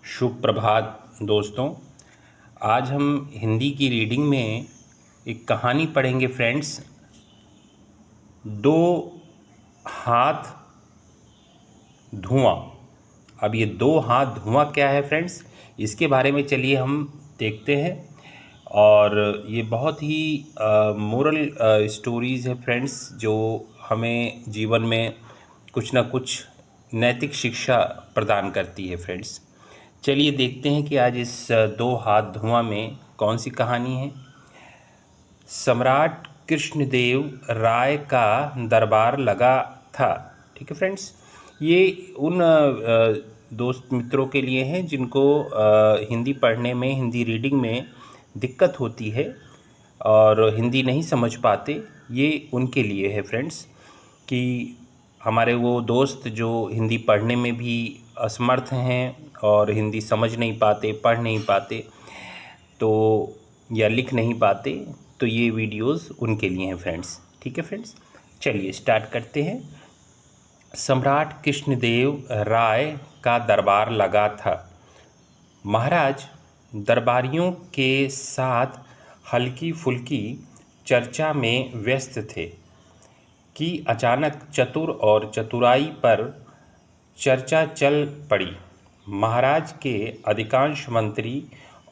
शुभ प्रभात दोस्तों। आज हम हिंदी की रीडिंग में एक कहानी पढ़ेंगे फ्रेंड्स। दो हाथ धुआं। अब ये दो हाथ धुआं क्या है फ्रेंड्स, इसके बारे में चलिए हम देखते हैं। और ये बहुत ही मोरल स्टोरीज़ है फ्रेंड्स, जो हमें जीवन में कुछ ना कुछ नैतिक शिक्षा प्रदान करती है फ्रेंड्स। चलिए देखते हैं कि आज इस दो हाथ धुआं में कौन सी कहानी है। सम्राट कृष्णदेव राय का दरबार लगा था। ठीक है फ्रेंड्स, ये उन दोस्त मित्रों के लिए हैं जिनको हिंदी पढ़ने में, हिंदी रीडिंग में दिक्कत होती है और हिंदी नहीं समझ पाते। ये उनके लिए है फ्रेंड्स कि हमारे वो दोस्त जो हिंदी पढ़ने में भी असमर्थ हैं और हिंदी समझ नहीं पाते, पढ़ नहीं पाते तो या लिख नहीं पाते, तो ये वीडियोस उनके लिए हैं फ्रेंड्स। ठीक है फ्रेंड्स, चलिए स्टार्ट करते हैं। सम्राट कृष्णदेव राय का दरबार लगा था। महाराज दरबारियों के साथ हल्की फुल्की चर्चा में व्यस्त थे कि अचानक चतुर और चतुराई पर चर्चा चल पड़ी। महाराज के अधिकांश मंत्री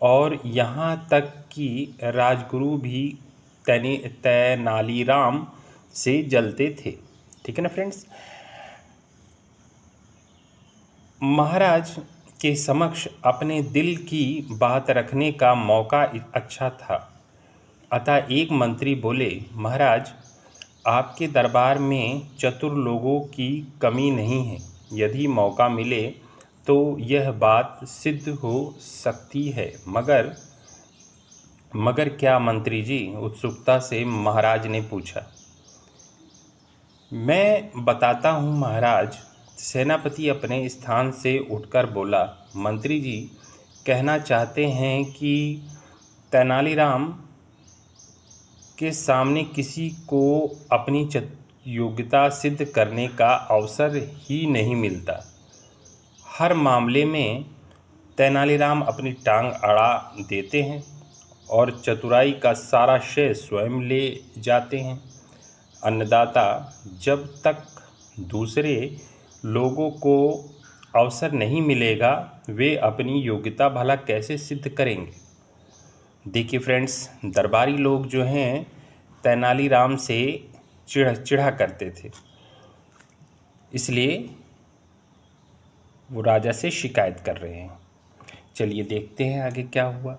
और यहाँ तक कि राजगुरु भी तेनालीराम से जलते थे। ठीक है ना फ्रेंड्स। महाराज के समक्ष अपने दिल की बात रखने का मौका अच्छा था। अतः एक मंत्री बोले, महाराज आपके दरबार में चतुर लोगों की कमी नहीं है। यदि मौका मिले तो यह बात सिद्ध हो सकती है। मगर क्या मंत्री जी, उत्सुकता से महाराज ने पूछा। मैं बताता हूँ महाराज, सेनापति अपने स्थान से उठकर बोला। मंत्री जी कहना चाहते हैं कि तेनालीराम के सामने किसी को अपनी योग्यता सिद्ध करने का अवसर ही नहीं मिलता। हर मामले में तेनालीराम अपनी टांग अड़ा देते हैं और चतुराई का सारा श्रेय स्वयं ले जाते हैं। अन्नदाता जब तक दूसरे लोगों को अवसर नहीं मिलेगा, वे अपनी योग्यता भला कैसे सिद्ध करेंगे। देखिए फ्रेंड्स, दरबारी लोग जो हैं तेनालीराम से चिढ़ा करते थे, इसलिए वो राजा से शिकायत कर रहे हैं। चलिए देखते हैं आगे क्या हुआ।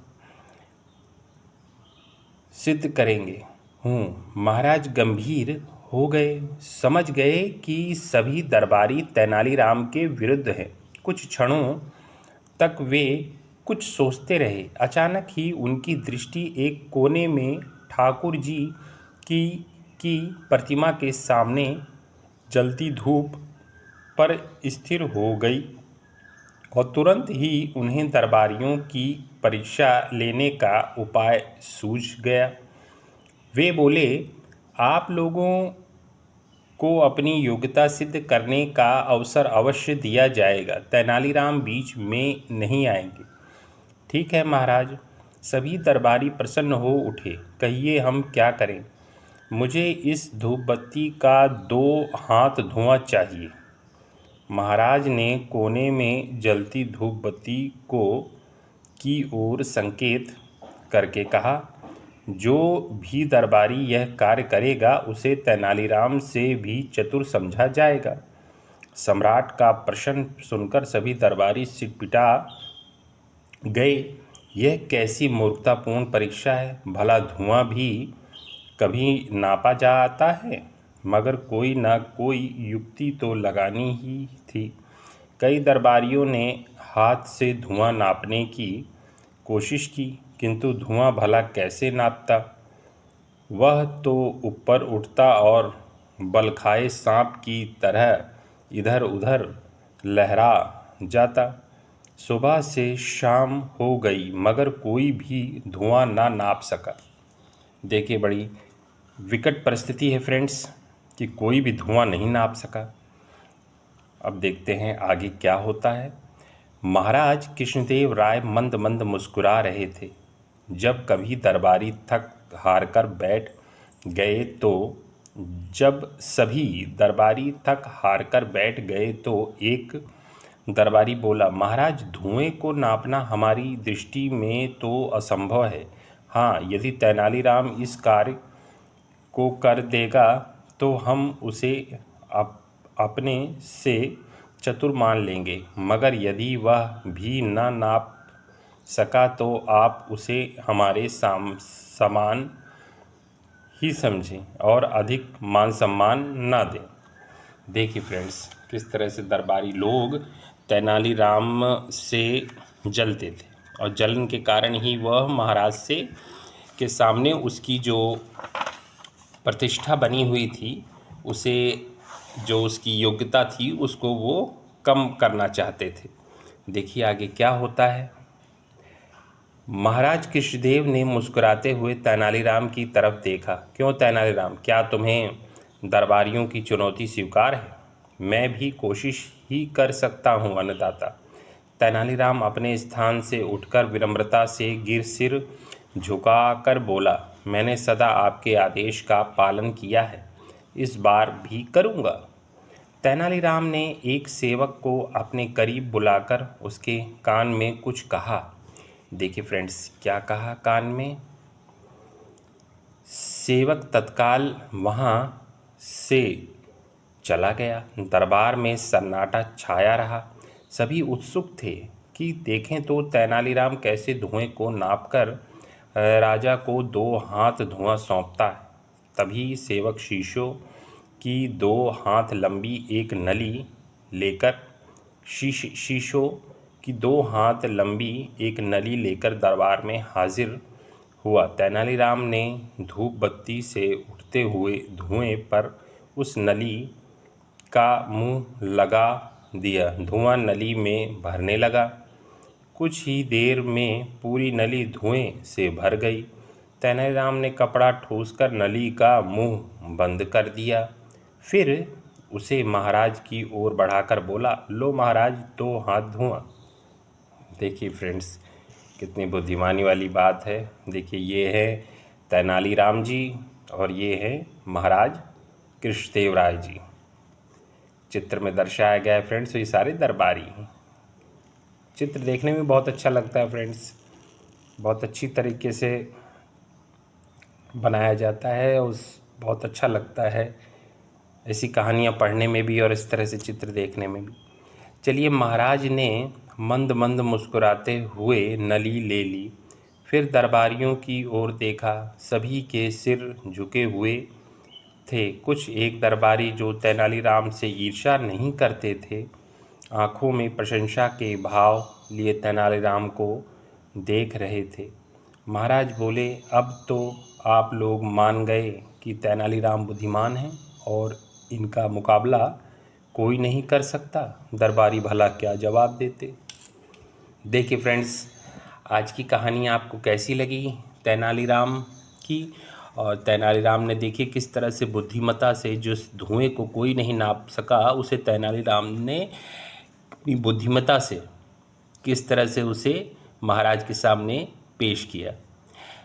सिद्ध करेंगे महाराज गंभीर हो गए, समझ गए कि सभी दरबारी तेनालीराम के विरुद्ध हैं। कुछ क्षणों तक वे कुछ सोचते रहे। अचानक ही उनकी दृष्टि एक कोने में ठाकुर जी की प्रतिमा के सामने जलती धूप पर स्थिर हो गई और तुरंत ही उन्हें दरबारियों की परीक्षा लेने का उपाय सूझ गया। वे बोले, आप लोगों को अपनी योग्यता सिद्ध करने का अवसर अवश्य दिया जाएगा। तेनालीराम बीच में नहीं आएंगे। ठीक है महाराज। सभी दरबारी प्रसन्न हो उठे। कहिए हम क्या करें। मुझे इस धूपबत्ती का 2 हाथ धुआं चाहिए। महाराज ने कोने में जलती धूपबत्ती की ओर संकेत करके कहा, जो भी दरबारी यह कार्य करेगा उसे तेनालीराम से भी चतुर समझा जाएगा। सम्राट का प्रश्न सुनकर सभी दरबारी सिटपिटा गए। यह कैसी मूर्खतापूर्ण परीक्षा है। भला धुआं भी कभी नापा जाता है। मगर कोई ना कोई युक्ति तो लगानी ही थी। कई दरबारियों ने हाथ से धुआं नापने की कोशिश की, किंतु धुआं भला कैसे नापता। वह तो ऊपर उठता और बल खाए सांप की तरह इधर उधर लहरा जाता। सुबह से शाम हो गई मगर कोई भी धुआं ना नाप सका। देखिए, बड़ी विकट परिस्थिति है फ्रेंड्स कि कोई भी धुआं नहीं नाप सका। अब देखते हैं आगे क्या होता है। महाराज कृष्णदेव राय मंद मंद मुस्कुरा रहे थे। जब कभी दरबारी थक हार कर बैठ गए तो जब सभी दरबारी थक हार कर बैठ गए तो एक दरबारी बोला, महाराज धुएं को नापना हमारी दृष्टि में तो असंभव है। हाँ, यदि तेनालीराम इस कार्य को कर देगा तो हम उसे अपने से चतुर मान लेंगे, मगर यदि वह भी न नाप सका तो आप उसे हमारे समान ही समझें और अधिक मान सम्मान न दें। देखिए फ्रेंड्स, किस तरह से दरबारी लोग तेनालीराम से जलते थे और जलन के कारण ही वह महाराज से के सामने उसकी जो प्रतिष्ठा बनी हुई थी, उसे जो उसकी योग्यता थी उसको वो कम करना चाहते थे। देखिए आगे क्या होता है। महाराज कृष्णदेव ने मुस्कुराते हुए तेनालीराम की तरफ देखा। क्यों तेनालीराम, क्या तुम्हें दरबारियों की चुनौती स्वीकार है? मैं भी कोशिश ही कर सकता हूँ अन्नदाता। तेनालीराम अपने स्थान से उठकर विनम्रता से सिर झुकाकर बोला, मैंने सदा आपके आदेश का पालन किया है, इस बार भी करूँगा। तेनालीराम ने एक सेवक को अपने करीब बुलाकर उसके कान में कुछ कहा। देखिए फ्रेंड्स, क्या कहा कान में? सेवक तत्काल वहाँ से चला गया। दरबार में सन्नाटा छाया रहा। सभी उत्सुक थे कि देखें तो तेनालीराम कैसे धुएं को नापकर राजा को 2 हाथ धुआं सौंपता है। तभी सेवक शीशों की 2 हाथ लंबी एक नली लेकर शीशों की 2 हाथ लंबी एक नली लेकर दरबार में हाजिर हुआ। तेनालीराम ने धूप बत्ती से उठते हुए धुएं पर उस नली का मुंह लगा दिया। धुआं नली में भरने लगा। कुछ ही देर में पूरी नली धुएं से भर गई। तेनालीराम ने कपड़ा ठूंसकर नली का मुंह बंद कर दिया। फिर उसे महाराज की ओर बढ़ाकर बोला, लो महाराज, 2 हाथ धुआं। देखिए फ्रेंड्स, कितनी बुद्धिमानी वाली बात है। देखिए ये है तेनालीराम जी और ये है महाराज कृष्णदेव राय जी। चित्र में दर्शाया गया है फ्रेंड्स। ये सारे दरबारी हैं। चित्र देखने में बहुत अच्छा लगता है फ्रेंड्स। बहुत अच्छी तरीके से बनाया जाता है और बहुत अच्छा लगता है ऐसी कहानियाँ पढ़ने में भी और इस तरह से चित्र देखने में भी। चलिए, महाराज ने मंद मंद मुस्कुराते हुए नली ले ली। फिर दरबारियों की ओर देखा। सभी के सिर झुके हुए थे। कुछ एक दरबारी जो तेनालीराम से ईर्ष्या नहीं करते थे, आंखों में प्रशंसा के भाव लिए तेनालीराम को देख रहे थे। महाराज बोले, अब तो आप लोग मान गए कि तेनालीराम बुद्धिमान हैं और इनका मुकाबला कोई नहीं कर सकता। दरबारी भला क्या जवाब देते। देखिए फ्रेंड्स, आज की कहानी आपको कैसी लगी तेनालीराम की। और तेनालीराम ने देखिए किस तरह से बुद्धिमत्ता से, जो धुएं को कोई नहीं नाप सका, उसे तेनालीराम ने अपनी बुद्धिमत्ता से किस तरह से उसे महाराज के सामने पेश किया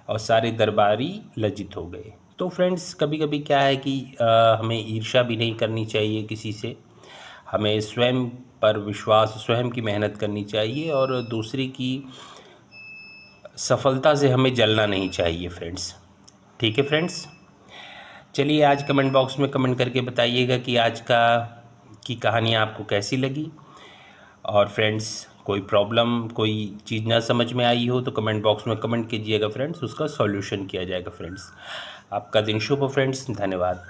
और सारे दरबारी लज्जित हो गए। तो फ्रेंड्स, कभी कभी क्या है कि हमें ईर्ष्या भी नहीं करनी चाहिए किसी से। हमें स्वयं पर विश्वास, स्वयं की मेहनत करनी चाहिए और दूसरे की सफलता से हमें जलना नहीं चाहिए फ्रेंड्स। ठीक है फ्रेंड्स, चलिए आज कमेंट बॉक्स में कमेंट करके बताइएगा कि आज की कहानी आपको कैसी लगी। और फ्रेंड्स, कोई प्रॉब्लम, कोई चीज़ ना समझ में आई हो तो कमेंट बॉक्स में कमेंट कीजिएगा फ्रेंड्स, उसका सॉल्यूशन किया जाएगा फ्रेंड्स। आपका दिन शुभ हो फ्रेंड्स, धन्यवाद।